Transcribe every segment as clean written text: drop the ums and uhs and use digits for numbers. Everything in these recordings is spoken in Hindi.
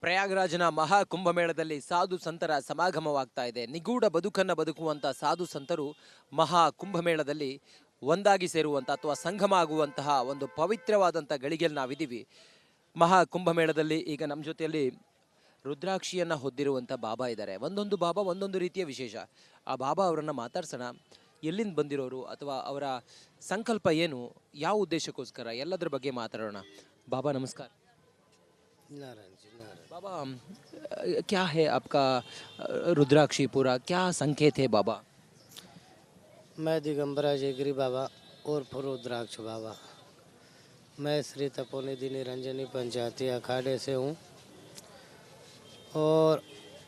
ಪ್ರಯಾಗ್ರಾಜ್ನ ಮಹಾ ಕುಂಭಮೇಳದಲ್ಲಿ ಸಾಧು ಸಂತರ ಸಮಾಗಮವಾಗ್ತಾ ಇದೆ. ನಿಗೂಢ ಬದುಕನ್ನು ಬದುಕುವಂಥ ಸಾಧು ಸಂತರು ಮಹಾ ಕುಂಭಮೇಳದಲ್ಲಿ ಒಂದಾಗಿ ಸೇರುವಂಥ ಅಥವಾ ಸಂಗಮ ಆಗುವಂತಹ ಒಂದು ಪವಿತ್ರವಾದಂಥ ಗಳಿಗೆಯಲ್ಲಿ ನಾವಿದ್ದೀವಿ. ಮಹಾ ಕುಂಭಮೇಳದಲ್ಲಿ ಈಗ ನಮ್ಮ ಜೊತೆಯಲ್ಲಿ ರುದ್ರಾಕ್ಷಿಯನ್ನು ಹೊದ್ದಿರುವಂಥ ಬಾಬಾ ಇದ್ದಾರೆ. ಒಂದೊಂದು ಬಾಬಾ ಒಂದೊಂದು ರೀತಿಯ ವಿಶೇಷ. ಆ ಬಾಬಾ ಅವರನ್ನು ಮಾತಾಡ್ಸೋಣ. ಎಲ್ಲಿಂದ ಬಂದಿರೋರು ಅಥವಾ ಅವರ ಸಂಕಲ್ಪ ಏನು, ಯಾವ ಉದ್ದೇಶಕ್ಕೋಸ್ಕರ, ಎಲ್ಲದರ ಬಗ್ಗೆ ಮಾತಾಡೋಣ. ಬಾಬಾ ನಮಸ್ಕಾರ. नारायण जी नारायण। बाबा क्या है आपका रुद्राक्षी पूरा क्या संकेत है बाबा? मैं दिगंबरा जयगिरी बाबा और रुद्राक्ष बाबा। मैं श्री तपोनिधि निरंजनी पंचायती अखाड़े से हूँ और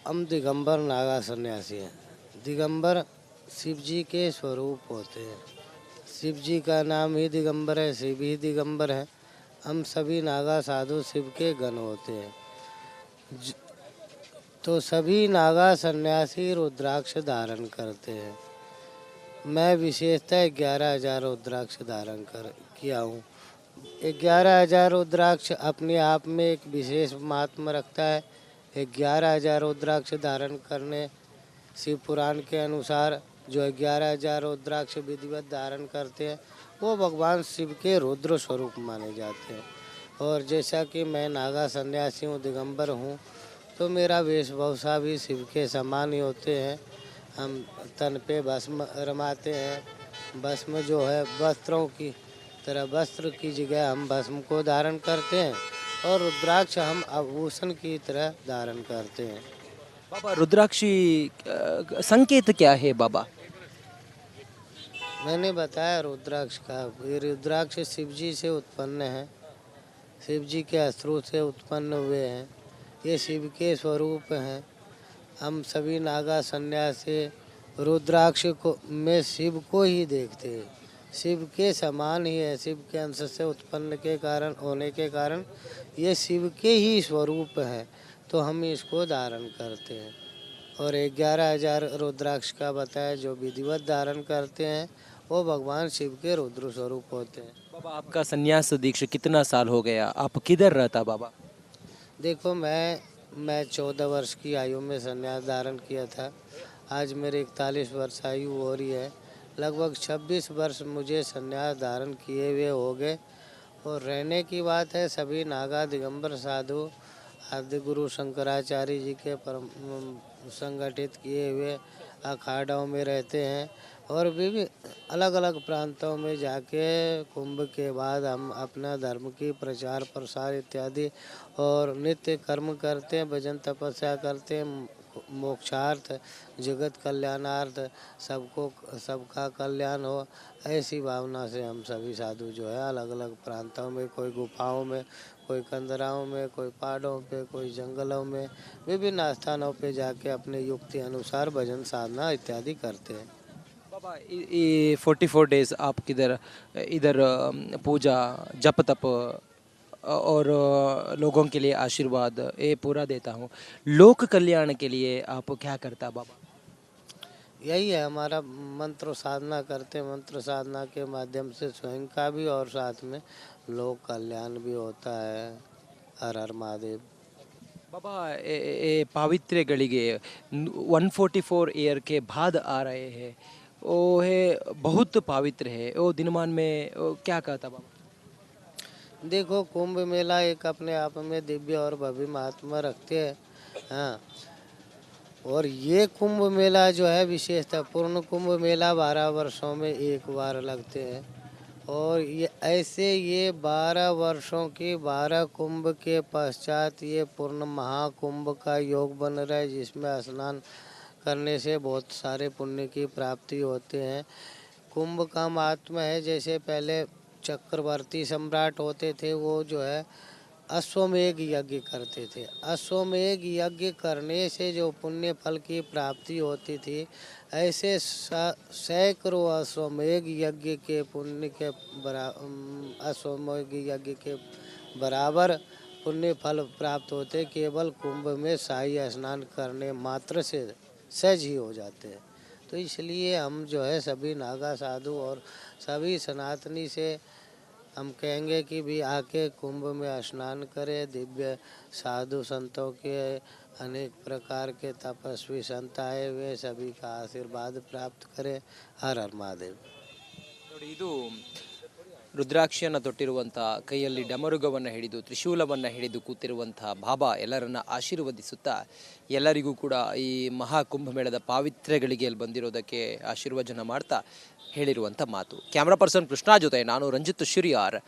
हम दिगंबर नागा सन्यासी हैं। दिगंबर शिव जी के स्वरूप होते हैं। शिव जी का नाम ही दिगंबर है, शिव ही दिगंबर है। हम सभी नागा साधु शिव के गण होते हैं। तो सभी नागा सन्यासी रुद्राक्ष धारण करते हैं। मैं विशेषतः 11,000 रुद्राक्ष धारण किया हूँ। 11,000 रुद्राक्ष अपने आप में एक विशेष महात्मा रखता है। 11,000 रुद्राक्ष धारण करने शिव पुराण के अनुसार जो 11,000 रुद्राक्ष विधिवत धारण करते हैं वो भगवान शिव के रुद्र स्वरूप माने जाते हैं। और जैसा कि मैं नागा सन्यासी हूँ, दिगंबर हूँ, तो मेरा वेशभूषा भी शिव के समान ही होते हैं। हम तन पे भस्म रमाते हैं। भस्म जो है वस्त्रों की तरह, वस्त्र की जगह हम भस्म को धारण करते हैं और रुद्राक्ष हम आभूषण की तरह धारण करते हैं। बाबा रुद्राक्षी संकेत क्या है बाबा? मैंने बताया रुद्राक्ष का, ये रुद्राक्ष शिव जी से उत्पन्न है, शिव जी के अस्त्रों से उत्पन्न हुए हैं। ये शिव के स्वरूप हैं। हम सभी नागा सन्यासी रुद्राक्ष को में शिव को ही देखते हैं। शिव के समान ही है। शिव के अंश से उत्पन्न के कारण होने के कारण ये शिव के ही स्वरूप है, तो हम इसको धारण करते हैं। और 11,000 रुद्राक्ष का बताया जो विधिवत धारण करते हैं वो भगवान शिव के रुद्र स्वरूप होते हैं। बाबा आपका संन्यास दीक्षा कितना साल हो गया? आप किधर रहता बाबा? देखो मैं 14 वर्ष की आयु में संन्यास धारण किया था। आज मेरे 41 वर्ष आयु हो रही है। लगभग 26 वर्ष मुझे संन्यास धारण किए हुए हो गए। और रहने की बात है, सभी नागा दिगंबर साधु आदि गुरु शंकराचार्य जी के परम संगठित किए हुए अखाड़ों में रहते हैं। और भी अलग अलग प्रांतों में जाके कुंभ के बाद हम अपना धर्म की प्रचार प्रसार इत्यादि और नित्य कर्म करते हैं, भजन तपस्या करते हैं, मोक्षार्थ जगत कल्याणार्थ सबका कल्याण हो, ऐसी भावना से हम सभी साधु जो है अलग अलग प्रांतों में, कोई गुफाओं में, कोई कंदराओं में, कोई पहाड़ों पे, कोई जंगलों में, विभिन्न स्थानों पे जाके अपने युक्ति अनुसार भजन साधना इत्यादि करते हैं। बाबा ये 44 डेज आप किधर इधर पूजा जप तप और लोगों के लिए आशीर्वाद ये पूरा देता हूँ। लोक कल्याण के लिए आप क्या करता बाबा? यही है हमारा मंत्र साधना करते हैं। मंत्र साधना के माध्यम से स्वयं का भी और साथ में लोक कल्याण भी होता है। हर हर महादेव। बाबा ये पावित्र्य ಗಳಿಗೆ 144 ईयर के बाद आ रहे हैं, वो है बहुत पवित्र है। वो दिनमान में वो क्या कहता बाबा? देखो कुंभ मेला एक अपने आप में दिव्य और भव्य महात्मा रखते हैं। हाँ, और ये कुंभ मेला जो है विशेषतः पूर्ण कुंभ मेला 12 वर्षों में एक बार लगते हैं। और ये 12 वर्षों की 12 कुंभ के पश्चात ये पूर्ण महाकुंभ का योग बन रहा है, जिसमें स्नान करने से बहुत सारे पुण्य की प्राप्ति होते हैं। कुंभ का महात्मा है, जैसे पहले चक्रवर्ती सम्राट होते थे, वो जो है अश्वमेध यज्ञ करते थे। अश्वमेध यज्ञ करने से जो पुण्य फल की प्राप्ति होती थी, ऐसे सैकड़ों अश्वमेध यज्ञ के पुण्य के अश्वमेध यज्ञ के बराबर पुण्य फल प्राप्त होते केवल कुंभ में शाही स्नान करने मात्र से सहज ही हो जाते हैं। तो इसलिए हम जो है सभी नागा साधु और सभी सनातनी से हम कहेंगे कि भी आके कुंभ में स्नान करें, दिव्य साधु संतों के अनेक प्रकार के तपस्वी संत आए हुए सभी का आशीर्वाद प्राप्त करें। हर हर महादेव। ನೋಡಿ ಇದು ರುದ್ರಾಕ್ಷಿಯನ್ನು ತೊಟ್ಟಿರುವಂಥ ಕೈಯಲ್ಲಿ ಡಮರುಗವನ್ನು ಹಿಡಿದು ತ್ರಿಶೂಲವನ್ನು ಹಿಡಿದು ಕೂತಿರುವಂಥ ಬಾಬಾ ಎಲ್ಲರನ್ನ ಆಶೀರ್ವದಿಸುತ್ತಾ ಎಲ್ಲರಿಗೂ ಕೂಡ ಈ ಮಹಾ ಕುಂಭಮೇಳದ ಪಾವಿತ್ರ್ಯಗಳಿಗೆ ಇಲ್ಲಿ ಬಂದಿರೋದಕ್ಕೆ ಆಶೀರ್ವಚನ ಮಾಡ್ತಾ ಹೇಳಿರುವಂಥ ಮಾತು. ಕ್ಯಾಮ್ರಾ ಪರ್ಸನ್ ಕೃಷ್ಣ ಜೊತೆ ನಾನು ರಂಜಿತ್ ಶಿರಿಯಾರ್,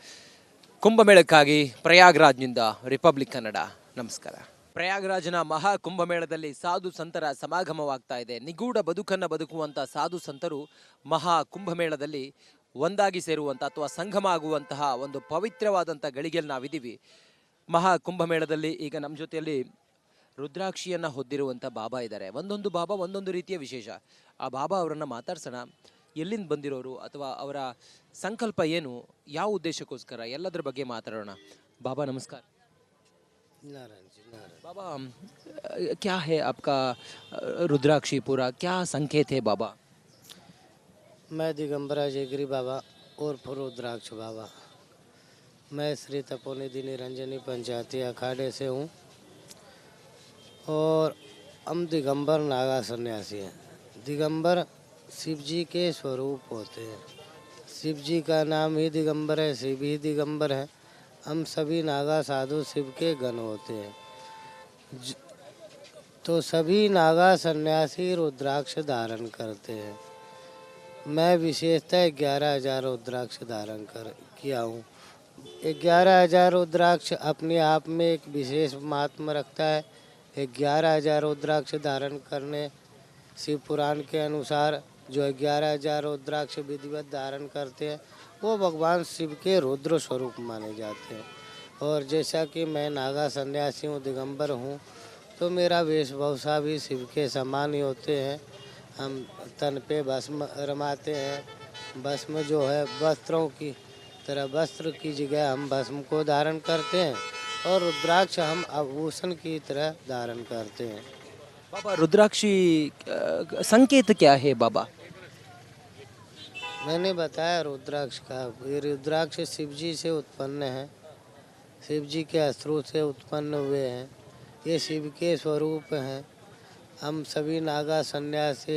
ಕುಂಭಮೇಳಕ್ಕಾಗಿ ಪ್ರಯಾಗ್ರಾಜ್ನಿಂದ ರಿಪಬ್ಲಿಕ್ ಕನ್ನಡ. ನಮಸ್ಕಾರ. ಪ್ರಯಾಗ್ರಾಜ್ನ ಮಹಾ ಕುಂಭಮೇಳದಲ್ಲಿ ಸಾಧು ಸಂತರ ಸಮಾಗಮವಾಗ್ತಾ ಇದೆ. ನಿಗೂಢ ಬದುಕನ್ನು ಬದುಕುವಂಥ ಸಾಧು ಸಂತರು ಮಹಾ ಕುಂಭಮೇಳದಲ್ಲಿ ಒಂದಾಗಿ ಸೇರುವಂಥ ಅಥವಾ ಸಂಗಮ ಆಗುವಂತಹ ಒಂದು ಪವಿತ್ರವಾದಂಥ ಗಳಿಗೆಯಲ್ಲಿ ನಾವಿದ್ದೀವಿ. ಮಹಾ ಕುಂಭಮೇಳದಲ್ಲಿ ಈಗ ನಮ್ಮ ಜೊತೆಯಲ್ಲಿ ರುದ್ರಾಕ್ಷಿಯನ್ನು ಹೊದ್ದಿರುವಂಥ ಬಾಬಾ ಇದ್ದಾರೆ. ಒಂದೊಂದು ಬಾಬಾ ಒಂದೊಂದು ರೀತಿಯ ವಿಶೇಷ. ಆ ಬಾಬಾ ಅವರನ್ನು ಮಾತಾಡ್ಸೋಣ. ಎಲ್ಲಿಂದ ಬಂದಿರೋರು ಅಥವಾ ಅವರ ಸಂಕಲ್ಪ ಏನು, ಯಾವ ಉದ್ದೇಶಕ್ಕೋಸ್ಕರ, ಎಲ್ಲದರ ಬಗ್ಗೆ ಮಾತಾಡೋಣ. ಬಾಬಾ ನಮಸ್ಕಾರ. नारायण जी नारायण। बाबा क्या है आपका रुद्राक्षी पूरा क्या संकेत है बाबा? मैं दिगंबरा जेगरी बाबा और रुद्राक्ष बाबा। मैं श्री तपोनिधि निरंजनी पंचायती अखाड़े से हूँ और हम दिगंबर नागा सन्यासी हैं। दिगंबर शिव जी के स्वरूप होते हैं। शिव जी का नाम ही दिगंबर है, शिव ही दिगंबर है। हम सभी नागा साधु शिव के गण होते हैं। तो सभी नागा सन्यासी रुद्राक्ष धारण करते हैं। मैं विशेषतः 11,000 रुद्राक्ष धारण किया हूँ। 11,000 रुद्राक्ष अपने आप में एक विशेष महात्मा रखता है। 11,000 रुद्राक्ष धारण करने शिव पुराण के अनुसार जो 11,000 रुद्राक्ष विधिवत धारण करते हैं वो भगवान शिव के रुद्र स्वरूप माने जाते हैं। और जैसा कि मैं नागा सन्यासी हूँ, दिगंबर हूँ, तो मेरा वेशभूषा भी शिव के समान ही होते हैं। हम तन पे भस्म रमाते हैं। भस्म जो है वस्त्रों की तरह, वस्त्र की जगह हम भस्म को धारण करते हैं और रुद्राक्ष हम आभूषण की तरह धारण करते हैं। बाबा रुद्राक्षी संकेत क्या है बाबा? मैंने बताया रुद्राक्ष का, ये रुद्राक्ष शिव जी से उत्पन्न है, शिव जी के अस्त्रों से उत्पन्न हुए हैं। ये शिव के स्वरूप हैं। हम सभी नागा सन्यासी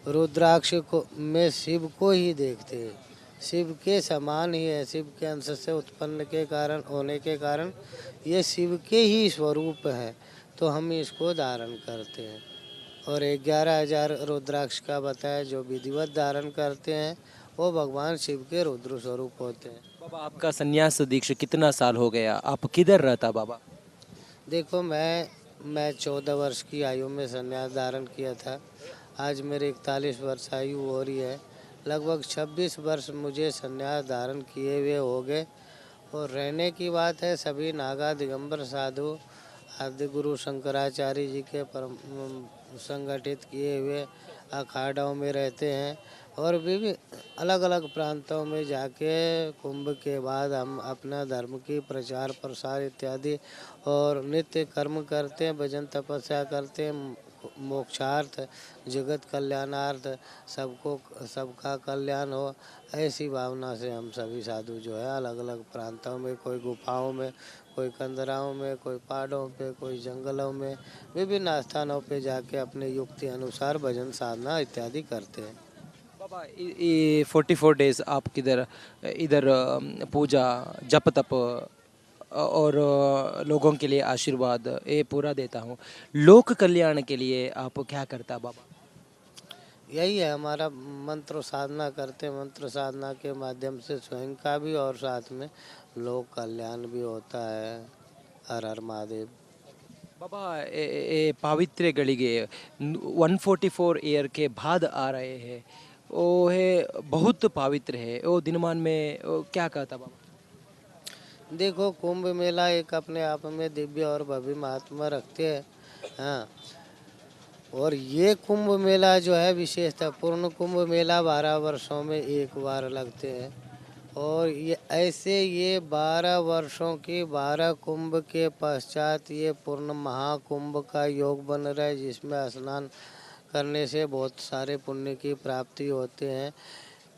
रुद्राक्ष को में शिव को ही देखते हैं। शिव के समान ही है। शिव के अंश से उत्पन्न के कारण होने के कारण ये शिव के ही स्वरूप है, तो हम इसको धारण करते हैं। और 11,000 रुद्राक्ष का बताया जो विधिवत धारण करते हैं वो भगवान शिव के रुद्र स्वरूप होते हैं। बाबा आपका संन्यास दीक्षा कितना साल हो गया? आप किधर रहता बाबा? देखो मैं 14 वर्ष की आयु में संन्यास धारण किया था। आज मेरे 41 वर्ष आयु हो रही है। लगभग 26 वर्ष मुझे संन्यास धारण किए हुए हो गए। और रहने की बात है, सभी नागा दिगंबर साधु आदि गुरु शंकराचार्य जी के परम संगठित किए हुए अखाड़ों में रहते हैं और भी अलग अलग प्रांतों में जाके कुंभ के बाद हम अपना धर्म की प्रचार प्रसार इत्यादि और नित्य कर्म करते हैं, भजन तपस्या करते हैं, मोक्षार्थ जगत कल्याणार्थ सबका कल्याण हो, ऐसी भावना से हम सभी साधु जो है अलग अलग प्रांतों में, कोई गुफाओं में, कोई कंदराओं में, कोई पहाड़ों पे, कोई जंगलों में, विभिन्न स्थानों पे जाके अपने युक्ति अनुसार भजन साधना इत्यादि करते हैं। बाबा ये 44 डेज आप किधर इधर पूजा जप तप और लोगों के लिए आशीर्वाद ये पूरा देता हूँ, लोक कल्याण के लिए आप क्या करता बाबा? यही है हमारा मंत्र साधना करते हैं। मंत्र साधना के माध्यम से स्वयं का भी और साथ में लोक कल्याण भी होता है। हर हर महादेव। बाबा ये पावित्र्य ಗಳಿಗೆ 144 ईयर के बाद आ रहे हैं, वो है बहुत पवित्र है। वो दिनमान में वो क्या कहता बाबा? देखो कुंभ मेला एक अपने आप में दिव्य और भव्य महात्मा रखते हैं। हाँ, और ये कुंभ मेला जो है विशेषतः पूर्ण कुंभ मेला 12 वर्षों में एक बार लगते हैं। और ये 12 वर्षों की 12 कुंभ के पश्चात ये पूर्ण महाकुंभ का योग बन रहा है, जिसमें स्नान करने से बहुत सारे पुण्य की प्राप्ति होते हैं।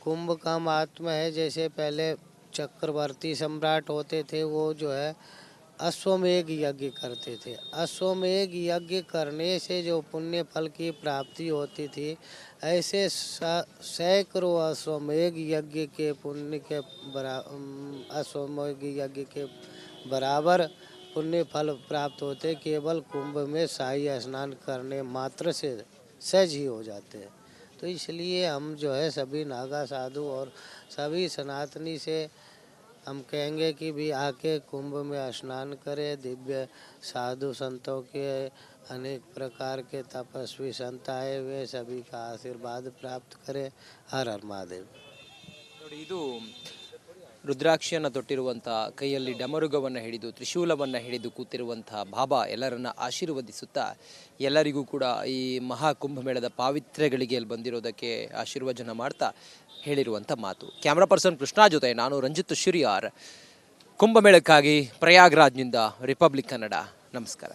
कुंभ का महात्मा है, जैसे पहले चक्रवर्ती सम्राट होते थे वो जो है अश्वमेध यज्ञ करते थे। अश्वमेध यज्ञ करने से जो पुण्य फल की प्राप्ति होती थी, ऐसे सैकड़ों अश्वमेध यज्ञ के पुण्य के अश्वमेध यज्ञ के बराबर पुण्य फल प्राप्त होते केवल कुंभ में शाही स्नान करने मात्र से सहज ही हो जाते हैं। तो इसलिए हम जो है सभी नागा साधु और सभी सनातनी से हम कहेंगे कि भी आके कुंभ में स्नान करें। दिव्य साधु संतों के अनेक प्रकार के तपस्वी संत आए हुए सभी का आशीर्वाद प्राप्त करें। हर हर महादेव। ನೋಡಿ ಇದು ರುದ್ರಾಕ್ಷಿಯನ್ನು ತೊಟ್ಟಿರುವಂಥ ಕೈಯಲ್ಲಿ ಡಮರುಗವನ್ನು ಹಿಡಿದು ತ್ರಿಶೂಲವನ್ನು ಹಿಡಿದು ಕೂತಿರುವಂಥ ಬಾಬಾ ಎಲ್ಲರನ್ನ ಆಶೀರ್ವದಿಸುತ್ತಾ ಎಲ್ಲರಿಗೂ ಕೂಡ ಈ ಮಹಾ ಕುಂಭಮೇಳದ ಪಾವಿತ್ರ್ಯಗಳಿಗೆ ಇಲ್ಲಿ ಬಂದಿರೋದಕ್ಕೆ ಆಶೀರ್ವಚನ ಮಾಡ್ತಾ ಹೇಳಿರುವಂಥ ಮಾತು. ಕ್ಯಾಮ್ರಾ ಪರ್ಸನ್ ಕೃಷ್ಣ ಜೊತೆ ನಾನು ರಂಜಿತ್ ಶಿರಿಯಾರ್, ಕುಂಭಮೇಳಕ್ಕಾಗಿ ಪ್ರಯಾಗ್ರಾಜ್ನಿಂದ ರಿಪಬ್ಲಿಕ್ ಕನ್ನಡ. ನಮಸ್ಕಾರ.